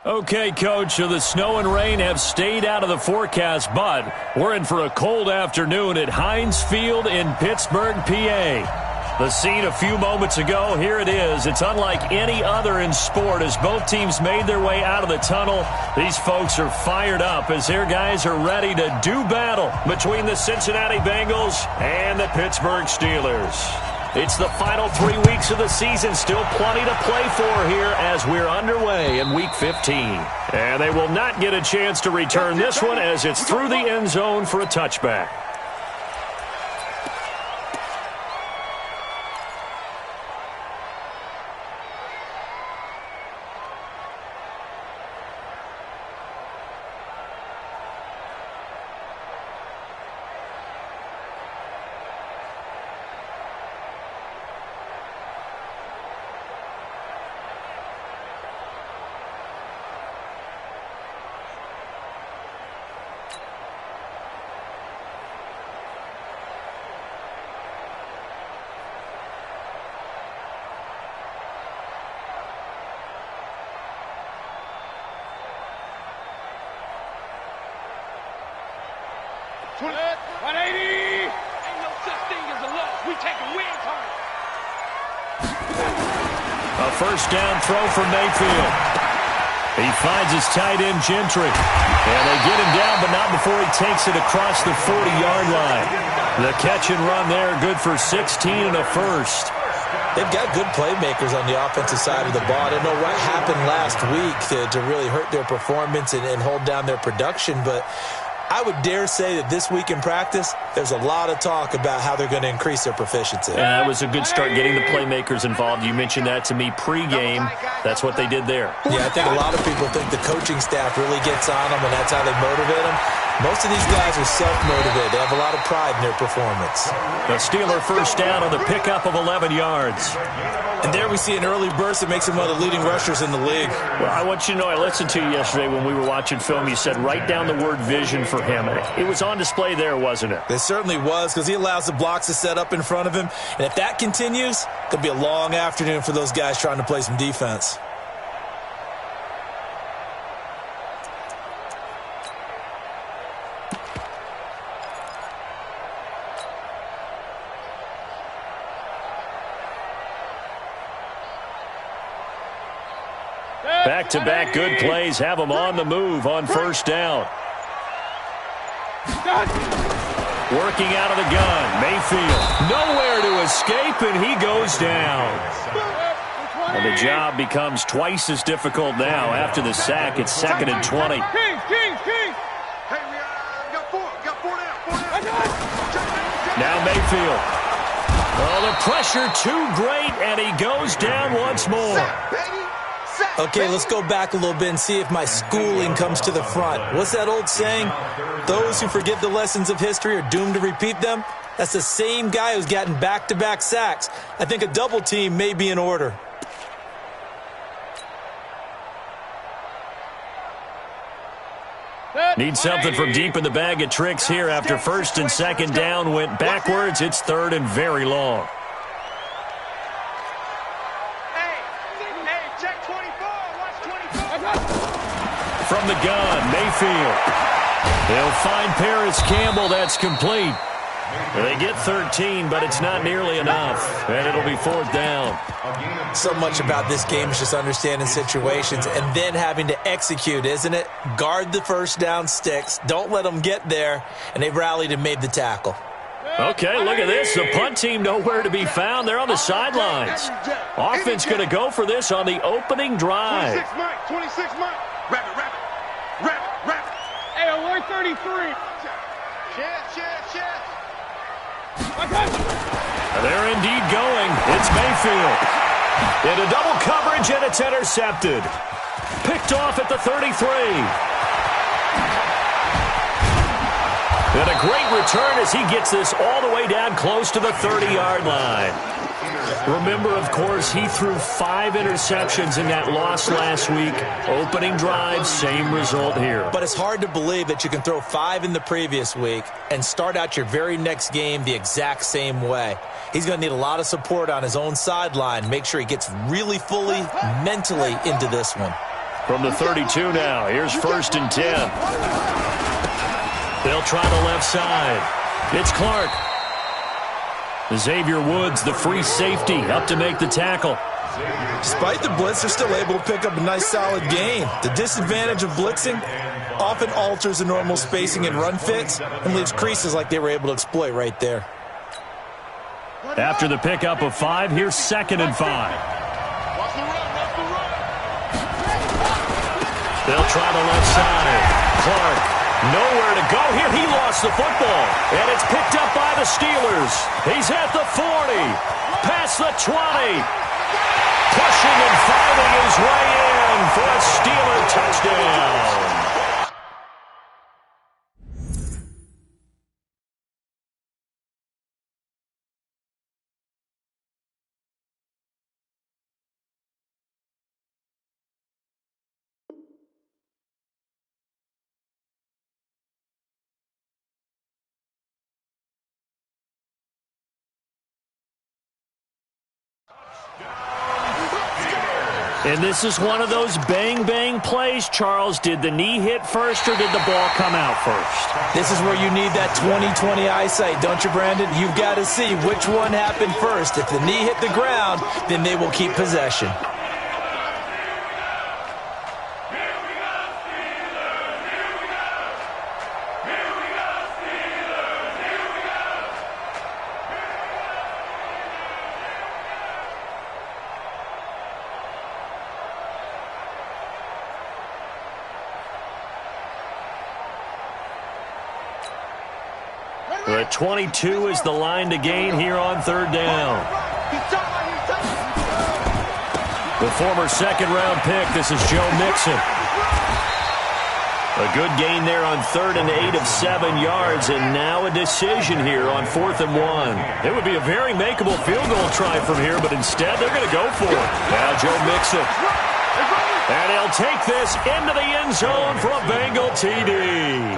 Okay, Coach, so the snow and rain have stayed out of the forecast, but we're in for a cold afternoon at Heinz Field in Pittsburgh, PA. The scene a few moments ago, here it is. It's unlike any other in sport as both teams made their way out of the tunnel. These folks are fired up as their guys are ready to do battle between the Cincinnati Bengals and the Pittsburgh Steelers. It's the final 3 weeks of the season. Still plenty to play for here as we're underway in Week 15. And they will not get a chance to return this one as it's through the end zone for a touchback. A first down throw for Mayfield. He finds his tight end, Gentry. And they get him down, but not before he takes it across the 40-yard line. The catch and run there, good for 16 and a first. They've got good playmakers on the offensive side of the ball. I don't know what happened last week to really hurt their performance and hold down their production, but I would dare say that this week in practice, there's a lot of talk about how they're going to increase their proficiency. And that was a good start getting the playmakers involved. You mentioned that to me pregame. That's what they did there. Yeah, I think a lot of people think the coaching staff really gets on them, and that's how they motivate them. Most of these guys are self-motivated. They have a lot of pride in their performance. The Steeler first down on the pickup of 11 yards. And there we see an early burst that makes him one of the leading rushers in the league. Well, I want you to know, I listened to you yesterday when we were watching film. You said write down the word vision for him. It was on display there, wasn't it? It certainly was, because he allows the blocks to set up in front of him. And if that continues, it'll be a long afternoon for those guys trying to play some defense. Back-to-back good plays have them on the move on first down. Working out of the gun, Mayfield. Nowhere to escape, and he goes down. And the job becomes twice as difficult now. After the sack, it's 2nd and 20. Now Mayfield. Oh, the pressure too great, and he goes down once more. Okay, let's go back a little bit and see if my schooling comes to the front. What's that old saying? Those who forget the lessons of history are doomed to repeat them. That's the same guy who's gotten back-to-back sacks. I think a double team may be in order. Need something from deep in the bag of tricks here after 1st and 2nd down. Went backwards. It's 3rd and very long. From the gun, Mayfield. They'll find Paris Campbell. That's complete. They get 13, but it's not nearly enough, and it'll be 4th down. So much about this game is just understanding situations and then having to execute, isn't it? Guard the first down sticks. Don't let them get there, and they've rallied and made the tackle. Okay, look at this. The punt team nowhere to be found. They're on the sidelines. Offense going to go for this on the opening drive. 26 Mike. Wrap it. Hey, alert 33. Chest. They're indeed going. It's Mayfield. Into double coverage, and it's intercepted. Picked off at the 33. And a great return as he gets this all the way down close to the 30-yard line. Remember, of course, he threw 5 interceptions in that loss last week. Opening drive, same result here. But it's hard to believe that you can throw 5 in the previous week and start out your very next game the exact same way. He's going to need a lot of support on his own sideline. Make sure he gets really fully mentally into this one. From the 32 now, here's 1st and 10. They'll try the left side. It's Clark. Xavier Woods, the free safety, up to make the tackle. Despite the blitz, they're still able to pick up a nice solid gain. The disadvantage of blitzing often alters the normal spacing and run fits and leaves creases like they were able to exploit right there. After the pickup of 5, here's 2nd and 5. They'll try the left side. Clark, nowhere to go here. He lost the football, and it's picked up by the Steelers. He's at the 40, past the 20, pushing and fighting his way in for a Steeler touchdown. And this is one of those bang-bang plays, Charles. Did the knee hit first or did the ball come out first? This is where you need that 20/20 eyesight, don't you, Brandon? You've got to see which one happened first. If the knee hit the ground, then they will keep possession. The 22 is the line to gain here on 3rd down. The former 2nd-round pick, this is Joe Mixon. A good gain there on 3rd and 8 of 7 yards, and now a decision here on 4th and 1. It would be a very makeable field goal try from here, but instead they're going to go for it. Now Joe Mixon. And he'll take this into the end zone for a Bengal TD.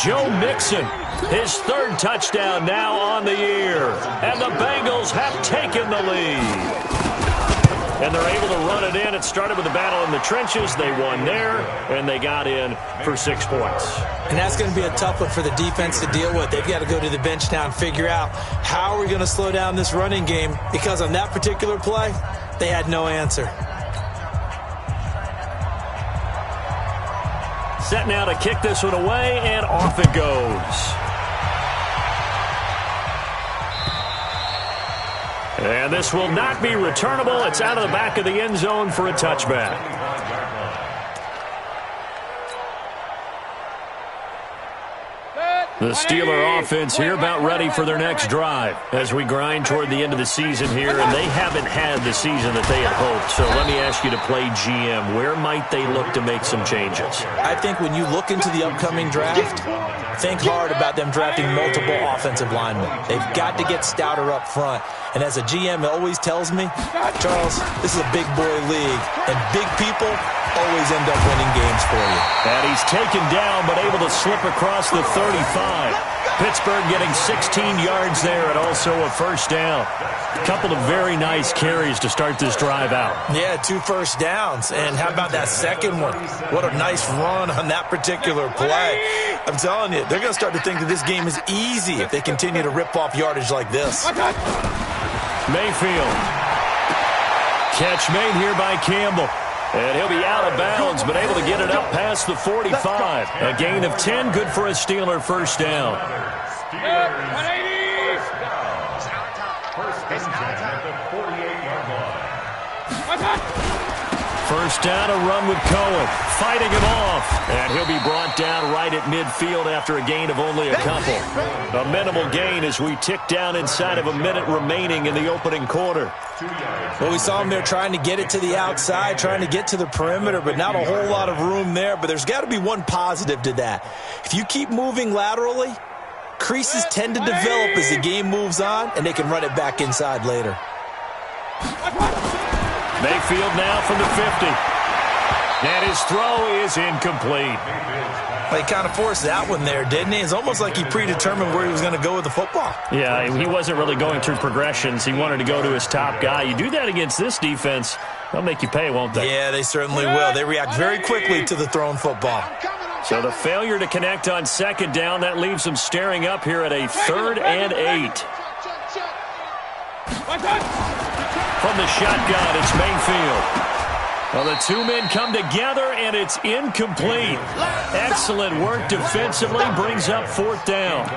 Joe Mixon, his 3rd touchdown now on the year. And the Bengals have taken the lead. And they're able to run it in. It started with a battle in the trenches. They won there, and they got in for 6 points. And that's going to be a tough one for the defense to deal with. They've got to go to the bench now and figure out how are we going to slow down this running game, because on that particular play, they had no answer. Set now to kick this one away, and off it goes. And this will not be returnable. It's out of the back of the end zone for a touchback. The Steeler offense here about ready for their next drive as we grind toward the end of the season here, and they haven't had the season that they had hoped. So let me ask you to play GM. Where might they look to make some changes? I think when you look into the upcoming draft, think hard about them drafting multiple offensive linemen. They've got to get stouter up front. And as a GM, it always tells me, Charles, this is a big boy league, and big people always end up winning games for you. And he's taken down, but able to slip across the 35. Pittsburgh getting 16 yards there and also a 1st down. A couple of very nice carries to start this drive out. Yeah, 2 first downs. And how about that second one? What a nice run on that particular play. I'm telling you, they're going to start to think that this game is easy if they continue to rip off yardage like this. Mayfield. Catch made here by Campbell. And he'll be out of bounds, but able to get it up past the 45. A gain of 10, good for a Steeler 1st down. First down, a run with Cohen, fighting him off. And he'll be brought down right at midfield after a gain of only a couple. A minimal gain as we tick down inside of a minute remaining in the opening quarter. Well, we saw him there trying to get it to the outside, trying to get to the perimeter, but not a whole lot of room there. But there's got to be one positive to that. If you keep moving laterally, creases tend to develop as the game moves on, and they can run it back inside later. Mayfield now from the 50. And his throw is incomplete. Well, he kind of forced that one there, didn't he? It's almost like he predetermined where he was going to go with the football. Yeah, he wasn't really going through progressions. He wanted to go to his top guy. You do that against this defense, they'll make you pay, won't they? Yeah, they certainly will. They react very quickly to the thrown football. So the failure to connect on second down, that leaves them staring up here at a 3rd and 8. From the shotgun, it's Mayfield. Well, the two men come together, and it's incomplete. Excellent work defensively, brings up 4th down.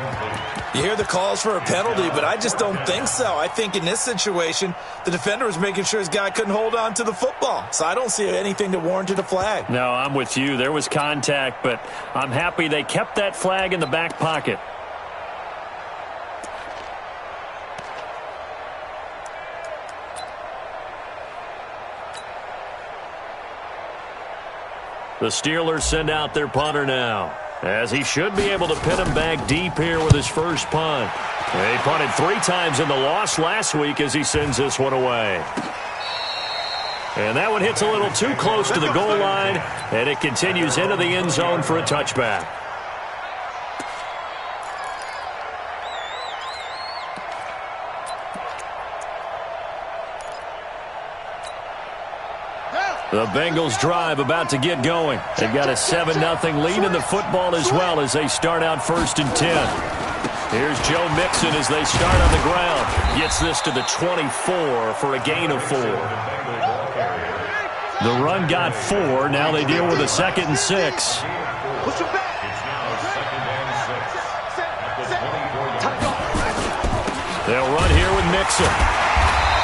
You hear the calls for a penalty, but I just don't think so. I think in this situation, the defender was making sure his guy couldn't hold on to the football. So I don't see anything that warranted a flag. No, I'm with you. There was contact, but I'm happy they kept that flag in the back pocket. The Steelers send out their punter now, as he should be able to pin him back deep here with his first punt. He punted 3 times in the loss last week as he sends this one away. And that one hits a little too close to the goal line, and it continues into the end zone for a touchback. The Bengals drive about to get going. They've got a 7-0 lead in the football as well as they start out 1st and 10. Here's Joe Mixon as they start on the ground. Gets this to the 24 for a gain of 4. The run got 4. Now they deal with a 2nd and 6. They'll run here with Mixon.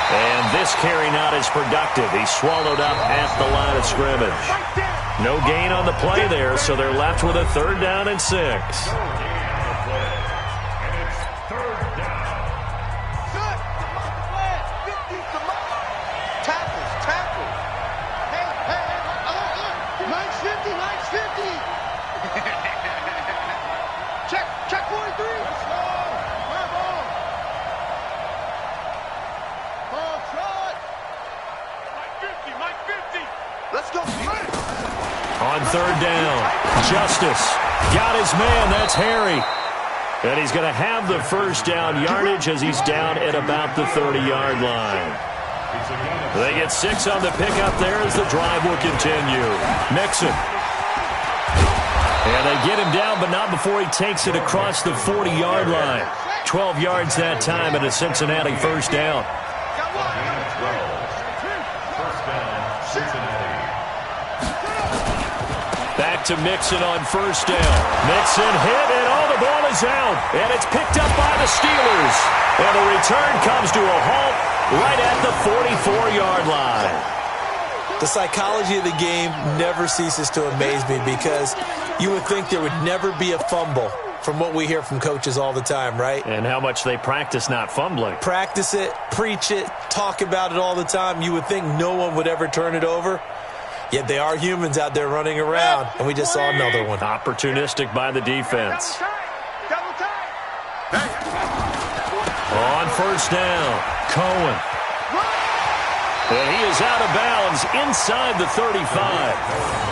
And this carry not as productive. He's swallowed up at the line of scrimmage. No gain on the play there, so they're left with a 3rd down and 6. Check 43. Let's go. On 3rd down, Justice got his man. That's Harry. And he's going to have the first down yardage as he's down at about the 30-yard line. They get 6 on the pickup there as the drive will continue. Mixon. And they get him down, but not before he takes it across the 40-yard line. 12 yards that time and a Cincinnati first down. Back to Mixon on first down. Mixon hit, and the ball is out. And it's picked up by the Steelers. And the return comes to a halt right at the 44-yard line. The psychology of the game never ceases to amaze me because you would think there would never be a fumble from what we hear from coaches all the time, right? And how much they practice not fumbling. Practice it, preach it, talk about it all the time. You would think no one would ever turn it over. Yet they are humans out there running around, and we just saw another one. Opportunistic by the defense. On first down, Cohen. And he is out of bounds inside the 35.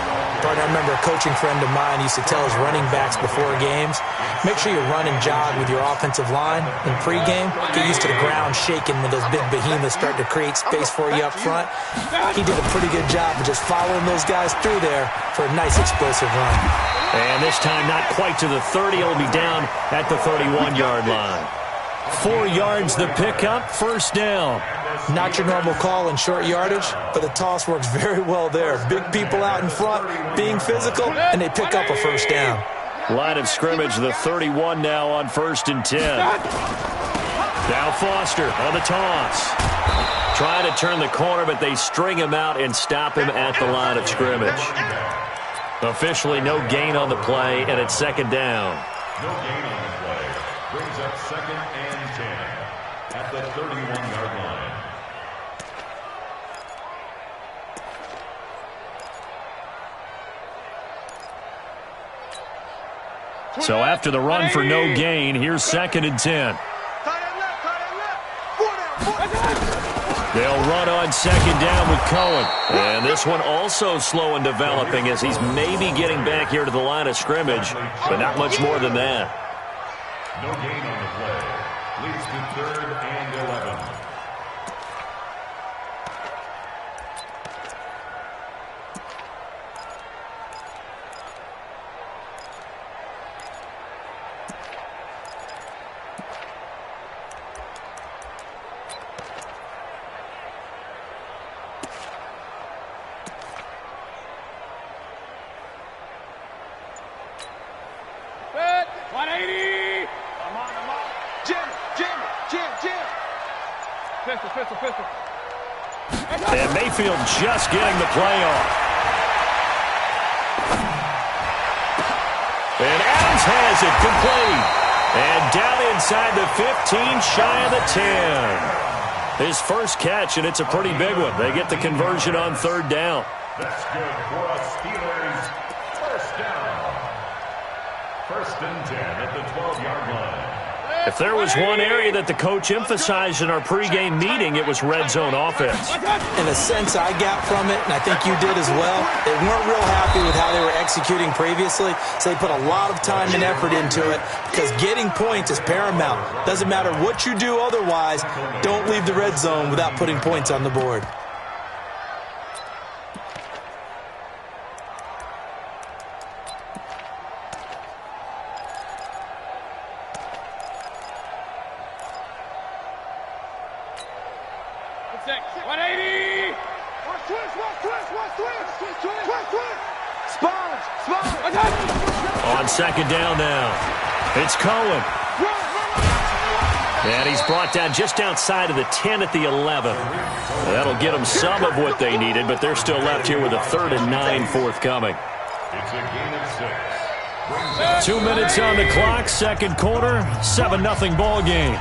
I remember a coaching friend of mine used to tell his running backs before games, make sure you run and jog with your offensive line in pregame. Get used to the ground shaking when those big behemoths start to create space for you up front. He did a pretty good job of just following those guys through there for a nice explosive run. And this time not quite to the 30. It'll be down at the 31-yard line. 4 yards the pickup, first down. Not your normal call in short yardage, but the toss works very well there. Big people out in front, being physical, and they pick up a first down. Line of scrimmage, the 31 now on 1st and 10. Now Foster on the toss. Trying to turn the corner, but they string him out and stop him at the line of scrimmage. Officially no gain on the play, and it's 2nd down. No gain on the play. Brings up 2nd and 10 at the 31-yard line. So after the run for no gain, here's 2nd and 10. They'll run on second down with Cohen. And this one also slow and developing as he's maybe getting back here to the line of scrimmage, but not much more than that. No gain on the play. Leads to 3rd and 11. And Mayfield just getting the play off. And Adams has it complete. And down inside the 15, shy of the 10. His first catch, and it's a pretty big one. They get the conversion on 3rd down. That's good for a Steelers first down. 1st and 10 at the 12-yard line. If there was one area that the coach emphasized in our pregame meeting, it was red zone offense. In a sense, I got from it, and I think you did as well, they weren't real happy with how they were executing previously, so they put a lot of time and effort into it because getting points is paramount. Doesn't matter what you do otherwise, don't leave the red zone without putting points on the board. On second down now, it's Cohen. And he's brought down just outside of the 10 at the 11. That'll get them some of what they needed, but they're still left here with a 3rd and 9 forthcoming. It's a gain of 6. 2 minutes on the clock, second quarter, 7-0 ball game.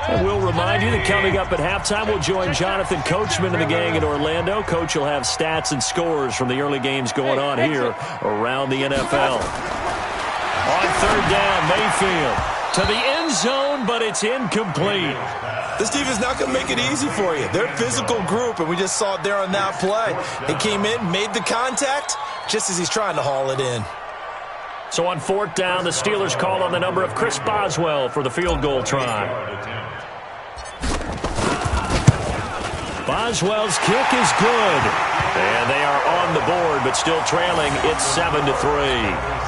And we'll remind you that coming up at halftime, we'll join Jonathan Coachman and the gang in Orlando. Coach will have stats and scores from the early games going on here around the NFL. On 3rd down, Mayfield to the end zone, but it's incomplete. This defense is not going to make it easy for you. They're a physical group, and we just saw it there on that play. He came in, made the contact, just as he's trying to haul it in. So on 4th down, the Steelers call on the number of Chris Boswell for the field goal try. Boswell's kick is good. And they are on the board, but still trailing. It's 7-3.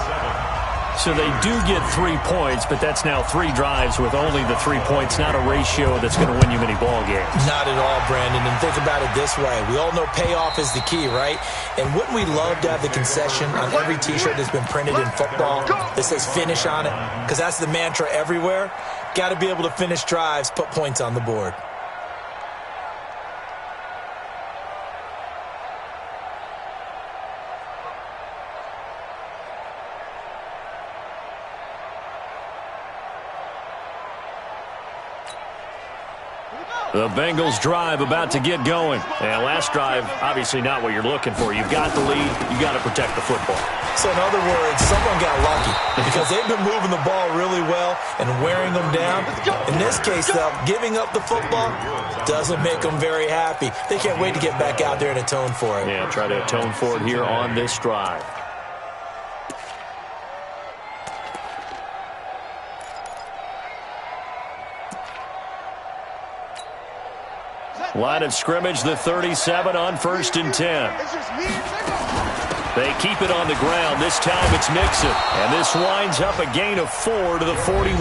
So they do get 3 points, but that's now 3 drives with only the 3 points, not a ratio that's going to win you many ball games. Not at all, Brandon. And think about it this way. We all know payoff is the key, right? And wouldn't we love to have the concession on every T-shirt that's been printed in football that says finish on it? Because that's the mantra everywhere. Got to be able to finish drives, put points on the board. The Bengals drive about to get going. And last drive, obviously not what you're looking for. You've got the lead. You've got to protect the football. So in other words, someone got lucky because they've been moving the ball really well and wearing them down. In this case, though, giving up the football doesn't make them very happy. They can't wait to get back out there and atone for it. Yeah, try to atone for it here on this drive. Line of scrimmage, the 37 on 1st and 10. They keep it on the ground. This time it's Mixon. And this winds up a gain of 4 to the 41.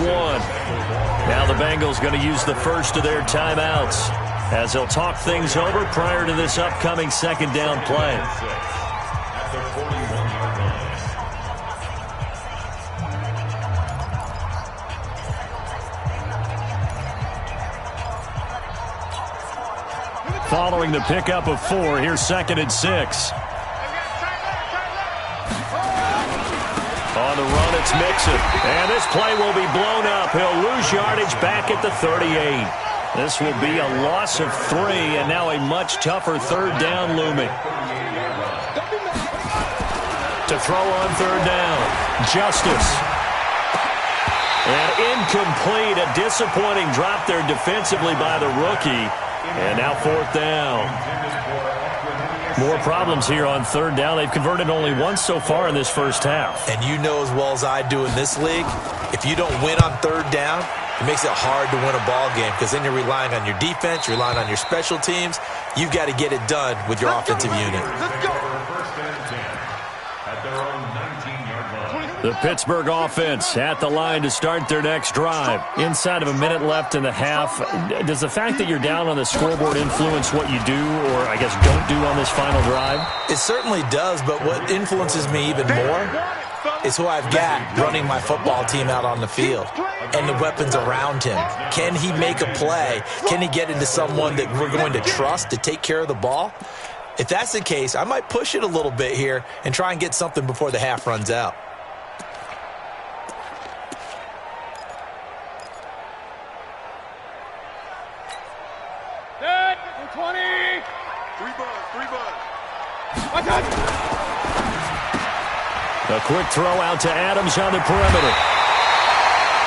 Now the Bengals going to use the first of their timeouts as they'll talk things over prior to this upcoming second down play. Following the pickup of 4, here's 2nd and 6. On the run, it's Mixon. And this play will be blown up. He'll lose yardage back at the 38. This will be a loss of 3, and now a much tougher 3rd down looming. To throw on 3rd down, Justice. And incomplete. A disappointing drop there defensively by the rookie. And now fourth down. More problems here on third down. They've converted only once so far in this first half. And you know as well as I do in this league, if you don't win on third down, it makes it hard to win a ball game because then you're relying on your defense, you're relying on your special teams. You've got to get it done with your offensive unit. Let's go. First and 10 at their own 19-yard line. The Pittsburgh offense at the line to start their next drive. Inside of a minute left in the half. Does the fact that you're down on the scoreboard influence what you do, or I guess don't do on this final drive? It certainly does, but what influences me even more is who I've got running my football team out on the field and the weapons around him. Can he make a play? Can he get into someone that we're going to trust to take care of the ball? If that's the case, I might push it a little bit here and try and get something before the half runs out. Set. 20. Three bud. Watch out. A quick throw out to Adams on the perimeter.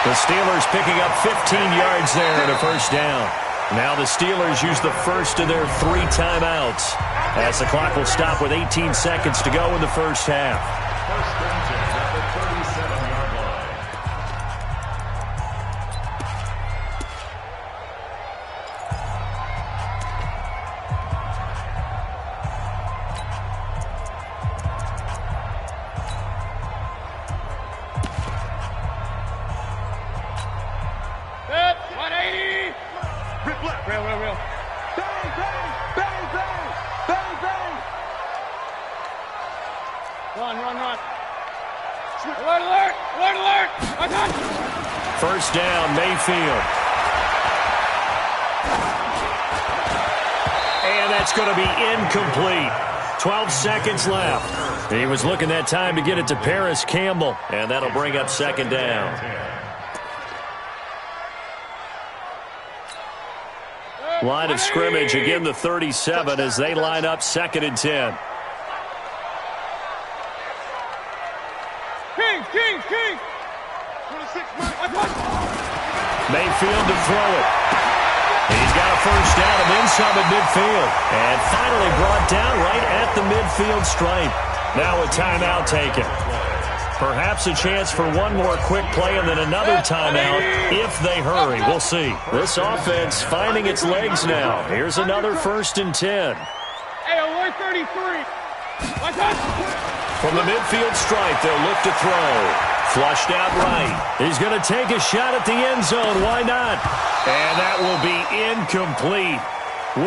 The Steelers picking up 15 yards there and a first down. Now the Steelers use the first of their 3 timeouts as the clock will stop with 18 seconds to go in the first half. First and 10 at the 37-yard line. Set. 180. Rip left. Real. Bang, bang, bang, bang, bang, bang. Run. Alert. Watch out. First down, Mayfield. And that's going to be incomplete. 12 seconds left. He was looking that time to get it to Paris Campbell, and that'll bring up second down. Line of scrimmage, again the 37 as they line up second and 10. King. 26. Mayfield to throw it. He's got a first down and then some at midfield. And finally brought down right at the midfield stripe. Now a timeout taken. Perhaps a chance for one more quick play and then another timeout if they hurry. We'll see. This offense finding its legs now. Here's another first and 10. Hey, 133. Watch out. From the midfield stripe, they'll look to throw. Flushed out right. He's going to take a shot at the end zone. Why not? And that will be incomplete.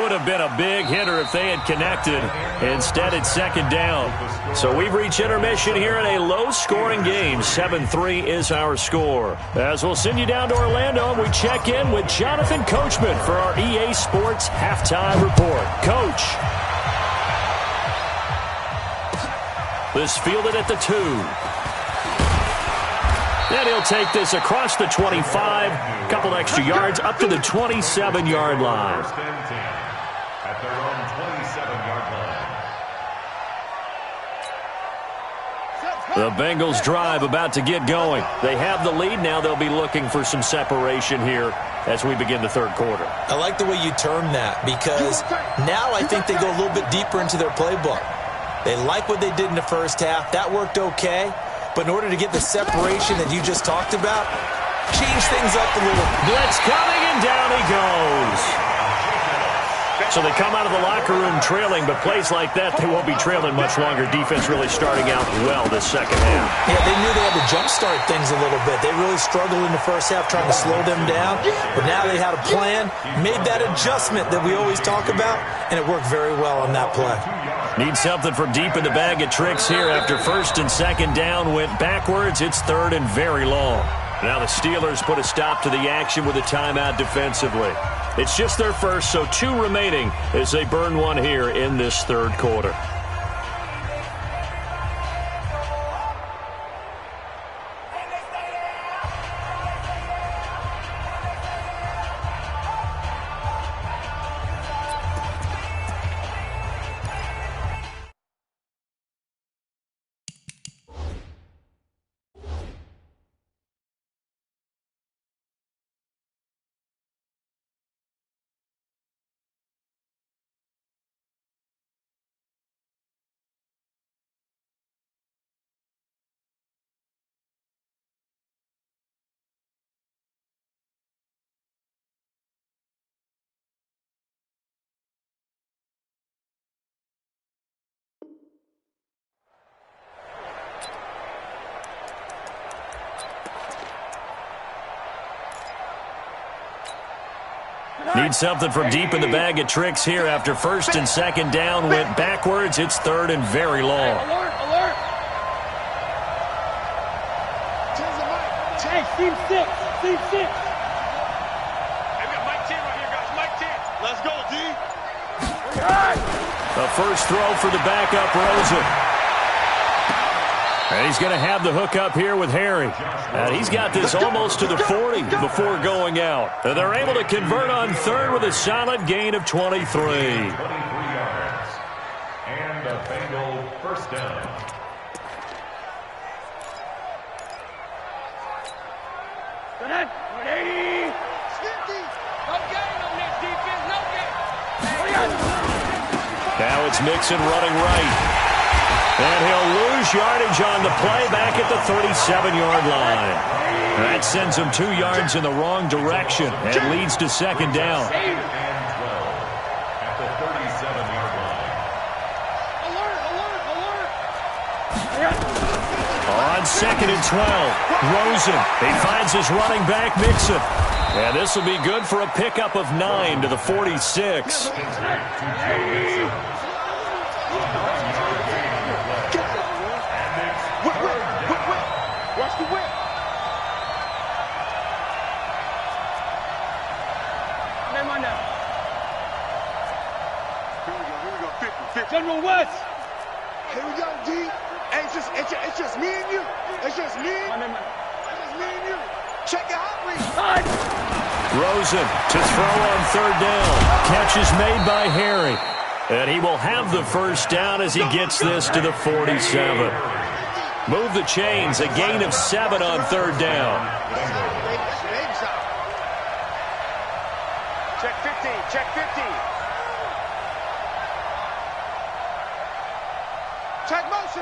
Would have been a big hitter if they had connected. Instead, it's second down. So we've reached intermission here in a low-scoring game. 7-3 is our score. As we'll send you down to Orlando, we check in with Jonathan Coachman for our EA Sports Halftime Report. Coach. This fielded at the 2. And he'll take this across the 25. Couple extra yards up to the 27-yard line. First and 10 at their own 27-yard line. The Bengals drive about to get going. They have the lead. Now they'll be looking for some separation here as we begin the third quarter. I like the way you term that because now I think they go a little bit deeper into their playbook. They like what they did in the first half. That worked okay. But in order to get the separation that you just talked about, change things up a little. Blitz coming, and down he goes. So they come out of the locker room trailing, but plays like that, they won't be trailing much longer. Defense really starting out well this second half. Yeah, they knew they had to jumpstart things a little bit. They really struggled in the first half trying to slow them down. But now they had a plan, made that adjustment that we always talk about, and it worked very well on that play. Need something from deep in the bag of tricks here after first and second down went backwards. It's third and very long. Now the Steelers put a stop to the action with a timeout defensively. It's just their first, so 2 remaining as they burn one here in this third quarter. Need something from deep in the bag of tricks here after first and second down went backwards. It's third and very long. Alert, alert. Hey, team 6, team 6. Hey, we got Mike 10 right here, guys. Mike 10. Let's go, D. The first throw for the backup, Rosen. And he's going to have the hook up here with Harry. And he's got this almost to the 40 before going out. And they're able to convert on third with a solid gain of 23. 23 yards. And a Bengal first down. Now it's Mixon running right. And he'll lose yardage on the play back at the 37-yard line. That sends him 2 yards in the wrong direction and leads to second down. And 12 at the 37-yard line. On second and 12, Rosen. He finds his running back, Mixon. And this will be good for a pickup of 9 to the 46. Watch the whip. Never mind that. Here we go. 50. General West. Here we go, D. Hey, it's just me and you. It's just me. It's just me and you. Check your hot read. Rosen to throw on third down. Catch is made by Harry. And he will have the first down as he gets this to the 47. Move the chains, a gain of 7 on third down. Check 15, check 15. Check motion.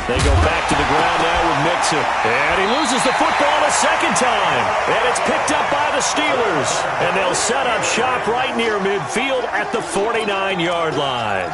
They go back to the ground now with Mixon. And he loses the football a second time. And it's picked up by the Steelers. And they'll set up shop right near midfield at the 49-yard line.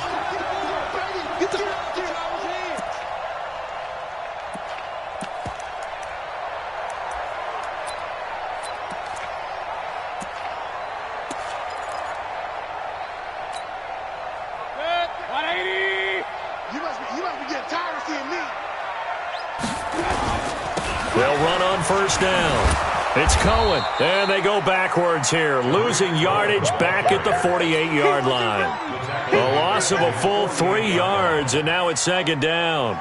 They'll run on first down. It's Cohen, and they go backwards here, losing yardage back at the 48-yard line. A loss of a full 3 yards, and now it's second down.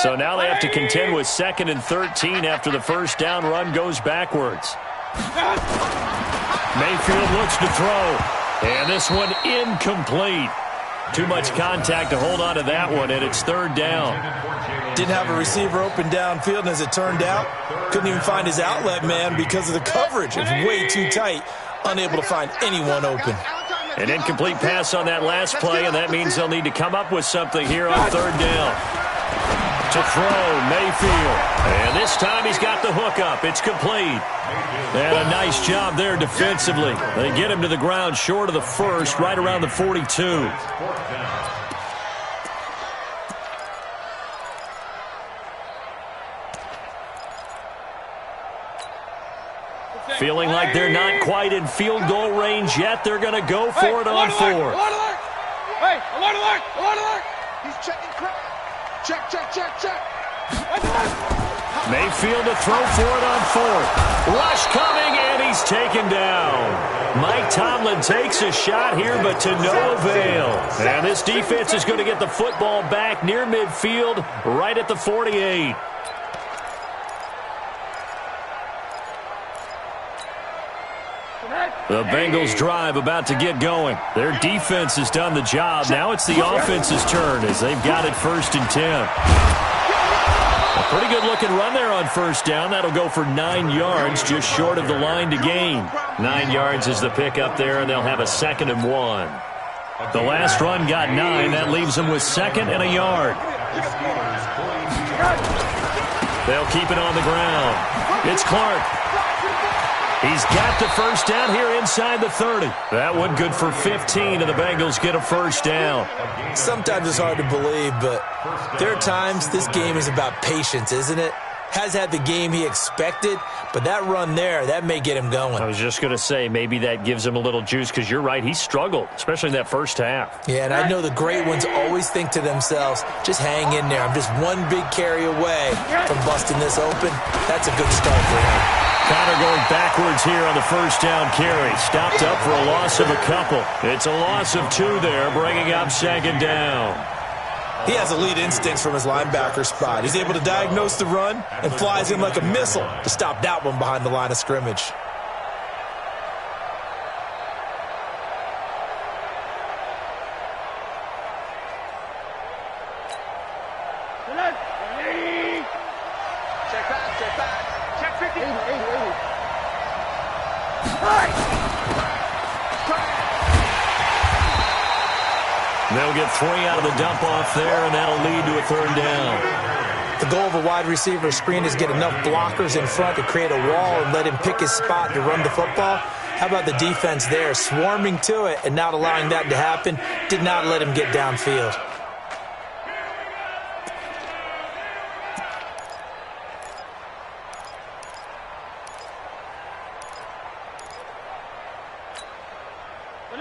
So now they have to contend with second and 13 after the first down run goes backwards. Mayfield looks to throw, and this one incomplete. Too much contact to hold on to that one, and it's third down. Didn't have a receiver open downfield, and as it turned out, couldn't even find his outlet man because of the coverage. It was way too tight, unable to find anyone open. An incomplete pass on that last play, and that means they'll need to come up with something here on third down. To throw, Mayfield. And this time he's got the hook up. It's complete. And a nice job there defensively. They get him to the ground short of the first, right around the 42. Feeling like they're not quite in field goal range yet. They're going to go for it on fourth. Alert! Hey, alert! He's checking crap. Check. Mayfield to throw for it on fourth. Rush coming, and he's taken down. Mike Tomlin takes a shot here, but to no avail. And this defense is going to get the football back near midfield, right at the 48. The Bengals drive about to get going. Their defense has done the job. Now it's the offense's turn as they've got it first and 10. A pretty good-looking run there on first down. That'll go for 9 yards, just short of the line to gain. 9 yards is the pickup there, and they'll have a second and 1. The last run got 9. That leaves them with second and a yard. They'll keep it on the ground. It's Clark. He's got the first down here inside the 30. That one good for 15, and the Bengals get a first down. Sometimes it's hard to believe, but there are times this game is about patience, isn't it? Has had the game he expected, but that run there, that may get him going. I was just going to say, maybe that gives him a little juice, because you're right, he struggled, especially in that first half. Yeah, and I know the great ones always think to themselves, just hang in there. I'm just one big carry away from busting this open. That's a good start for him. Connor going backwards here on the first down carry. Stopped up for a loss of a couple. It's a loss of 2 there, bringing up second down. He has elite instincts from his linebacker spot. He's able to diagnose the run and flies in like a missile to stop that one behind the line of scrimmage. They'll get 3 out of the dump-off there, and that'll lead to a third down. The goal of a wide receiver screen is get enough blockers in front to create a wall and let him pick his spot to run the football. How about the defense there, swarming to it and not allowing that to happen? Did not let him get downfield.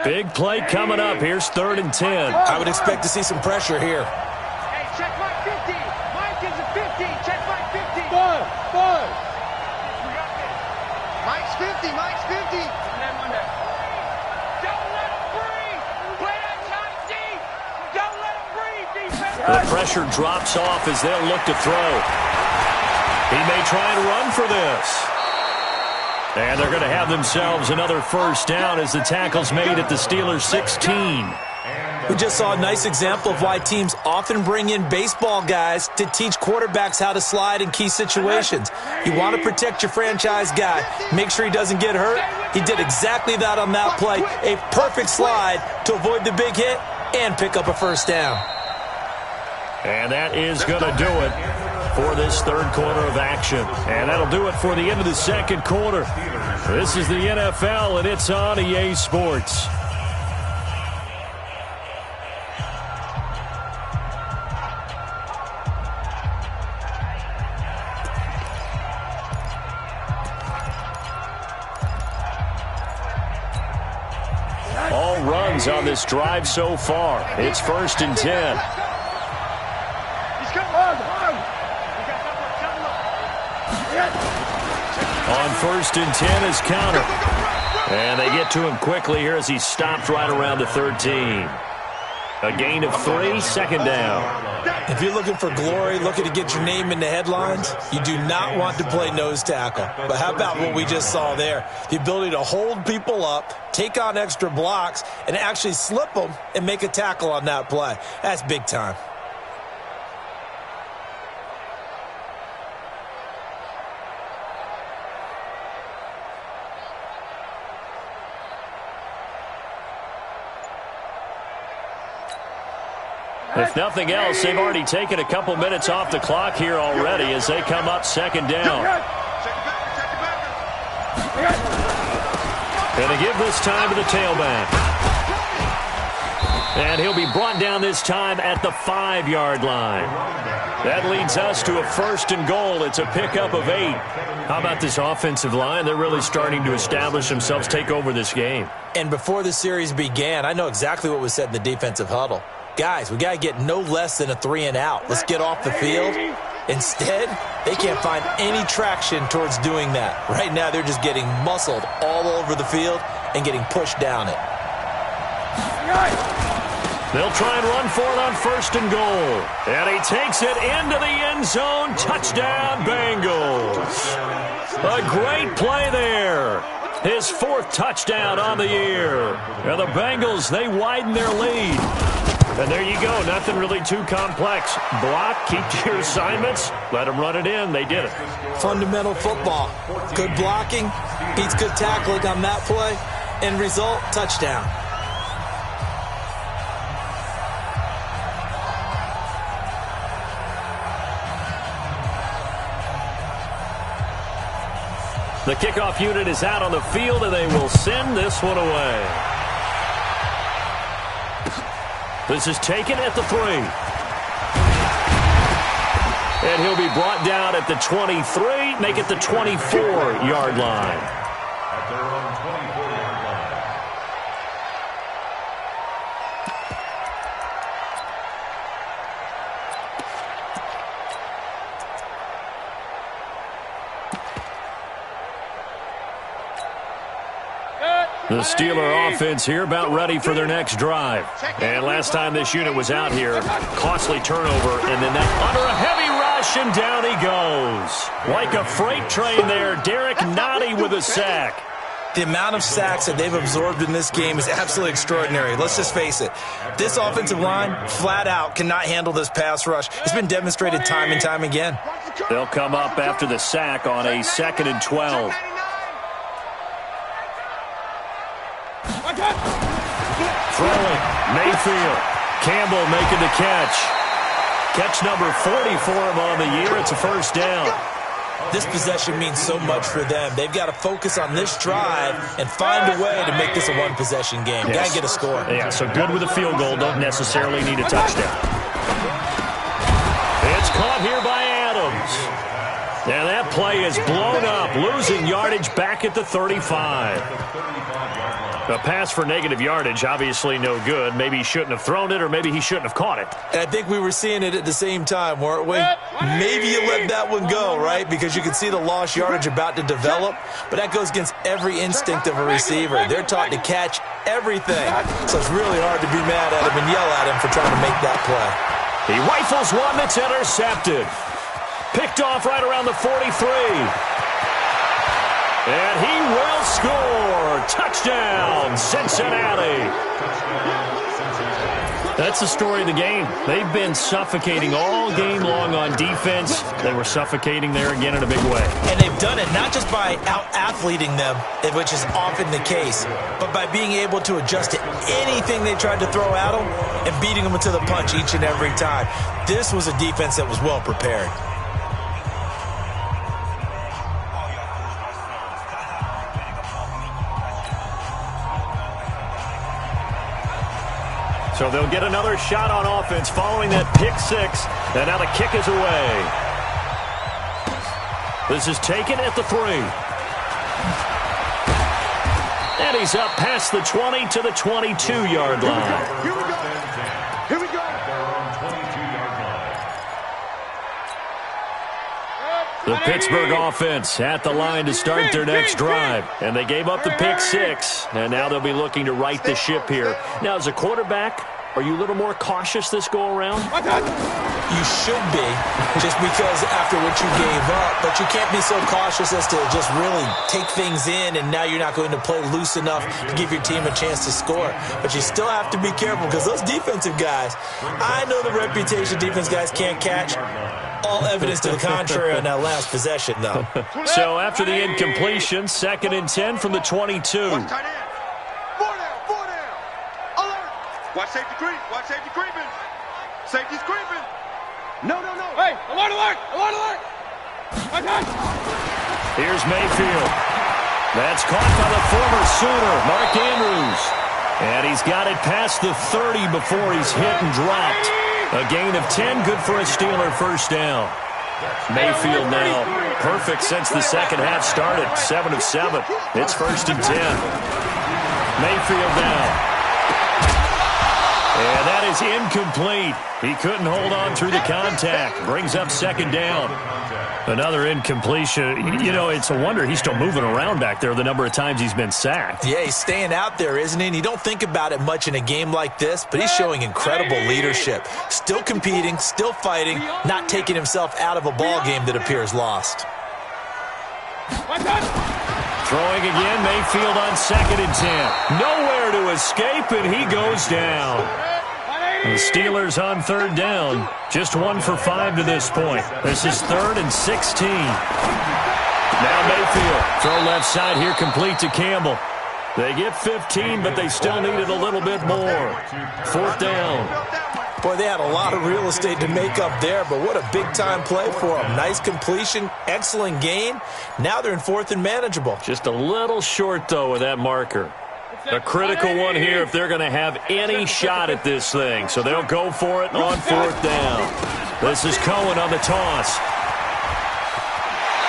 Big play coming up. Here's 3rd and 10. I would expect to see some pressure here. Hey, check Mike 50. Mike is a 50. Check Mike 50. Five. Mike's 50. Mike's 50. Don't let him breathe. Play that shot deep. Don't let him breathe, defense. The pressure drops off as they'll look to throw. He may try and run for this. And they're going to have themselves another first down as the tackle's made at the Steelers' 16. We just saw a nice example of why teams often bring in baseball guys to teach quarterbacks how to slide in key situations. You want to protect your franchise guy. Make sure he doesn't get hurt. He did exactly that on that play. A perfect slide to avoid the big hit and pick up a first down. And that is going to do it for this third quarter of action. And that'll do it for the end of the second quarter. This is the NFL, and it's on EA Sports. All runs on this drive so far. It's 1st and 10. On 1st and 10 is Connor. And they get to him quickly here as he stopped right around the 13. A gain of 3, second down. If you're looking for glory, looking to get your name in the headlines, you do not want to play nose tackle. But how about what we just saw there? The ability to hold people up, take on extra blocks, and actually slip them and make a tackle on that play. That's big time. If nothing else, they've already taken a couple minutes off the clock here already as they come up second down. Going to give this time to the tailback. And he'll be brought down this time at the 5-yard line. That leads us to a 1st and goal. It's a pickup of 8. How about this offensive line? They're really starting to establish themselves, take over this game. And before the series began, I know exactly what was said in the defensive huddle. Guys, we got to get no less than a 3-and-out. Let's get off the field. Instead, they can't find any traction towards doing that. Right now, they're just getting muscled all over the field and getting pushed down it. They'll try and run for it on 1st and goal. And he takes it into the end zone. Touchdown, Bengals. A great play there. His 4th touchdown on the year. And the Bengals, they widen their lead. And there you go. Nothing really too complex. Block, keep to your assignments, let them run it in. They did it. Fundamental football. Good blocking, beats good tackling on that play. End result, touchdown. The kickoff unit is out on the field, and they will send this one away. This is taken at the 3. And he'll be brought down at the 23, make it the 24-yard line. At their own 24-yard line. The Steeler offense here about ready for their next drive. And last time this unit was out here, costly turnover, and then that under a heavy rush, and down he goes. Like a freight train there, Derek Nottie with a sack. The amount of sacks that they've absorbed in this game is absolutely extraordinary. Let's just face it. This offensive line, flat out, cannot handle this pass rush. It's been demonstrated time and time again. They'll come up after the sack on a 2nd and 12. Throwing, Mayfield. Campbell making the catch. Catch number 40 for him on the year. It's a first down. This possession means so much for them. They've got to focus on this drive and find a way to make this a one-possession game. Got to get a score. Yeah, so good with a field goal. Don't necessarily need a touchdown. It's caught here by Adams. And that play is blown up, losing yardage back at the 35. A pass for negative yardage, obviously no good. Maybe he shouldn't have thrown it, or maybe he shouldn't have caught it. And I think we were seeing it at the same time, weren't we? Maybe you let that one go, right? Because you can see the lost yardage about to develop. But that goes against every instinct of a receiver. They're taught to catch everything. So it's really hard to be mad at him and yell at him for trying to make that play. He rifles one that's intercepted. Picked off right around the 43. And he will score. Touchdown, Cincinnati. That's the story of the game. They've been suffocating all game long on defense. They were suffocating there again in a big way. And they've done it not just by out-athleting them, which is often the case, but by being able to adjust to anything they tried to throw at them and beating them to the punch each and every time. This was a defense that was well prepared. So they'll get another shot on offense following that pick 6. And now the kick is away. This is taken at the 3. And he's up past the 20 to the 22-yard line. Here we go. Here we go. The Pittsburgh offense at the line to start their next drive. And they gave up the pick 6. And now they'll be looking to right the ship here. Now, as a quarterback, are you a little more cautious this go-around? You should be, just because after what you gave up. But you can't be so cautious as to just really take things in, and now you're not going to play loose enough to give your team a chance to score. But you still have to be careful, because those defensive guys, I know the reputation defense guys can't catch. All evidence to the contrary on that last possession, though. So after the incompletion, 2nd and 10 from the 22. Watch tight end. 4 down. Alert. Watch safety creep. Watch safety creeping. Safety's creeping. No. Hey, alert. Here's Mayfield. That's caught by the former Sooner, Mark Andrews. And he's got it past the 30 before he's hit and dropped. A gain of 10, good for a Steeler first down. Mayfield now perfect since the second half started, 7 of 7. It's 1st and 10. Mayfield now. And that is incomplete. He couldn't hold on through the contact. Brings up 2nd down. Another incompletion. You know, it's a wonder he's still moving around back there the number of times he's been sacked. Yeah, he's staying out there, isn't he? And you don't think about it much in a game like this, but he's showing incredible leadership. Still competing, still fighting, not taking himself out of a ball game that appears lost. Throwing again, Mayfield on 2nd and 10. Nowhere to escape, and he goes down. The Steelers on 3rd down. Just 1 for 5 to this point. This is 3rd and 16. Now Mayfield. Throw left side here, complete to Campbell. They get 15, but they still needed a little bit more. 4th down. Boy, they had a lot of real estate to make up there, but what a big-time play for them. Nice completion, excellent gain. Now they're in 4th and manageable. Just a little short, though, with that marker. A critical one here if they're going to have any shot at this thing. So they'll go for it on 4th down. This is Cohen on the toss.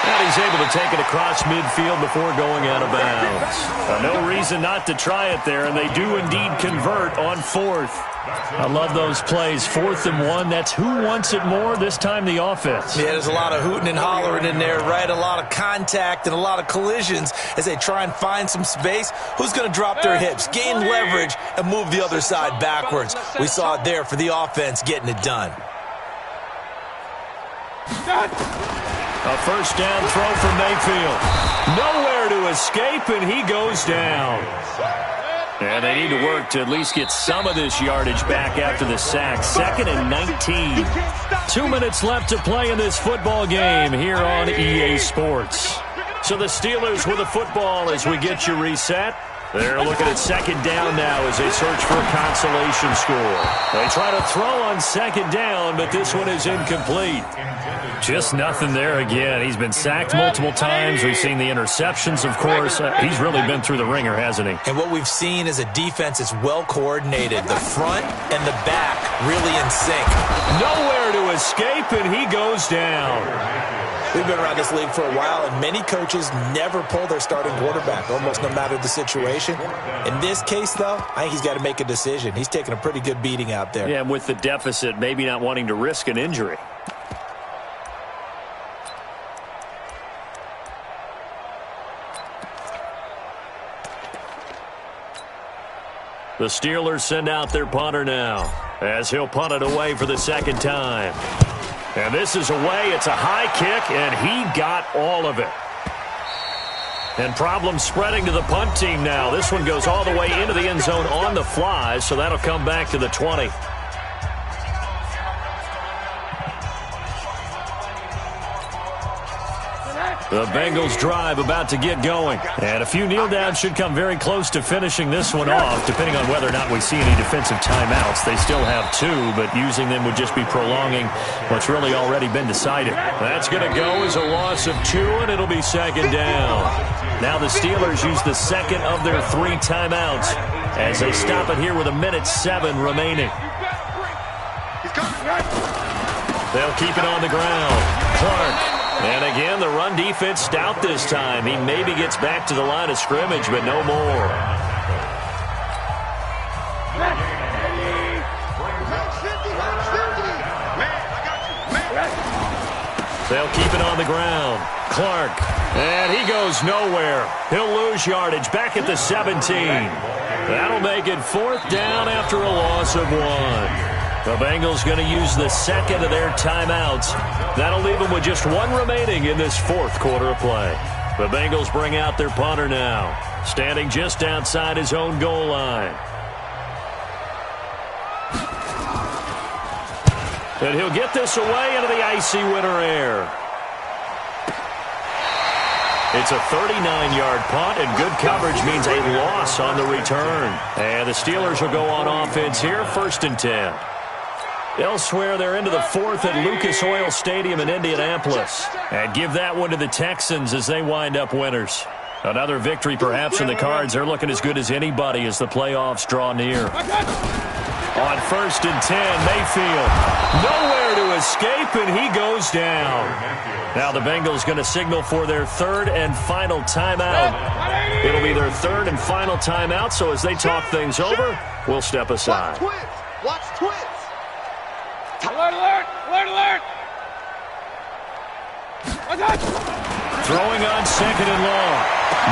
And he's able to take it across midfield before going out of bounds. No reason not to try it there, and they do indeed convert on 4th. I love those plays. 4th and 1. That's who wants it more, this time the offense. Yeah, there's a lot of hooting and hollering in there, right? A lot of contact and a lot of collisions as they try and find some space. Who's going to drop their hips, gain leverage, and move the other side backwards? We saw it there for the offense getting it done. A first down throw from Mayfield. Nowhere to escape, and he goes down. And they need to work to at least get some of this yardage back after the sack. 2nd and 19. 2 minutes left to play in this football game here on EA Sports. So the Steelers with the football as we get you reset. They're looking at 2nd down now as they search for a consolation score. They try to throw on 2nd down, but this one is incomplete. Just nothing there again. He's been sacked multiple times. We've seen the interceptions, of course. He's really been through the ringer, hasn't he? And what we've seen is a defense that's well coordinated. The front and the back really in sync. Nowhere to escape, and he goes down. We've been around this league for a while, and many coaches never pull their starting quarterback, almost no matter the situation. In this case, though, I think he's got to make a decision. He's taking a pretty good beating out there. Yeah, and with the deficit, maybe not wanting to risk an injury. The Steelers send out their punter now as he'll punt it away for the 2nd time. And this is away. It's a high kick, and he got all of it. And problems spreading to the punt team now. This one goes all the way into the end zone on the fly, so that'll come back to the 20. The Bengals drive about to get going. And a few kneel downs should come very close to finishing this one off, depending on whether or not we see any defensive timeouts. They still have 2, but using them would just be prolonging what's really already been decided. That's going to go as a loss of 2, and it'll be 2nd down. Now the Steelers use the 2nd of their 3 timeouts as they stop it here with 1:07 remaining. They'll keep it on the ground. Clark. And again, the run defense stout this time. He maybe gets back to the line of scrimmage, but no more. They'll keep it on the ground. Clark. And he goes nowhere. He'll lose yardage back at the 17. That'll make it 4th down after a loss of 1. The Bengals going to use the 2nd of their timeouts. That'll leave them with just 1 remaining in this 4th quarter of play. The Bengals bring out their punter now, standing just outside his own goal line. And he'll get this away into the icy winter air. It's a 39-yard punt, and good coverage means a loss on the return. And the Steelers will go on offense here, 1st and 10. Elsewhere, they're into the 4th at Lucas Oil Stadium in Indianapolis. And give that one to the Texans as they wind up winners. Another victory perhaps in the cards. They're looking as good as anybody as the playoffs draw near. On 1st and 10, Mayfield. Nowhere to escape, and he goes down. Now the Bengals going to signal for their 3rd and final timeout. It'll be their 3rd and final timeout, so as they talk things over, we'll step aside. Watch twins. Alert, alert! Alert, alert! Throwing on 2nd and long.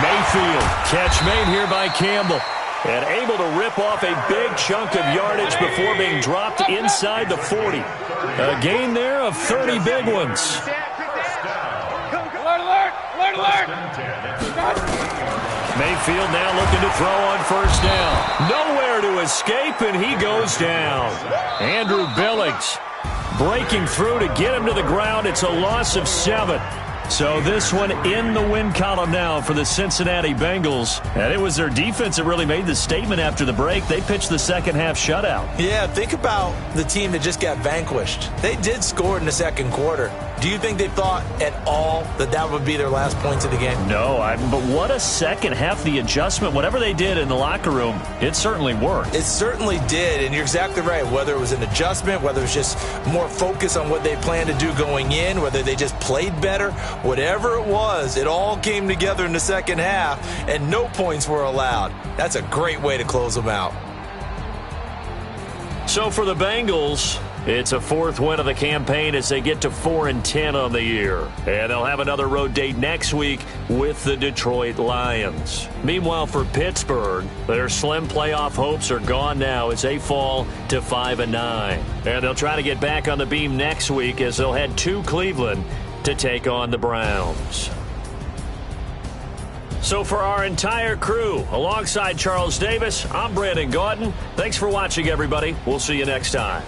Mayfield. Catch made here by Campbell. And able to rip off a big chunk of yardage before being dropped inside the 40. A gain there of 30 big ones. Alert, alert! Alert, alert! Mayfield now looking to throw on 1st down. Nowhere to escape, and he goes down. Andrew Billings breaking through to get him to the ground. It's a loss of 7. So this one in the win column now for the Cincinnati Bengals. And it was their defense that really made the statement after the break. They pitched the second half shutout. Yeah, think about the team that just got vanquished. They did score in the second quarter. Do you think they thought at all that that would be their last points of the game? No, but what a second half. The adjustment, whatever they did in the locker room, it certainly worked. It certainly did, and you're exactly right. Whether it was an adjustment, whether it was just more focus on what they planned to do going in, whether they just played better, whatever it was, it all came together in the second half, and no points were allowed. That's a great way to close them out. So for the Bengals, it's a fourth win of the campaign as they get to 4-10 on the year. And they'll have another road date next week with the Detroit Lions. Meanwhile, for Pittsburgh, their slim playoff hopes are gone now as they fall to 5-9. And they'll try to get back on the beam next week as they'll head to Cleveland to take on the Browns. So for our entire crew, alongside Charles Davis, I'm Brandon Gaudin. Thanks for watching, everybody. We'll see you next time.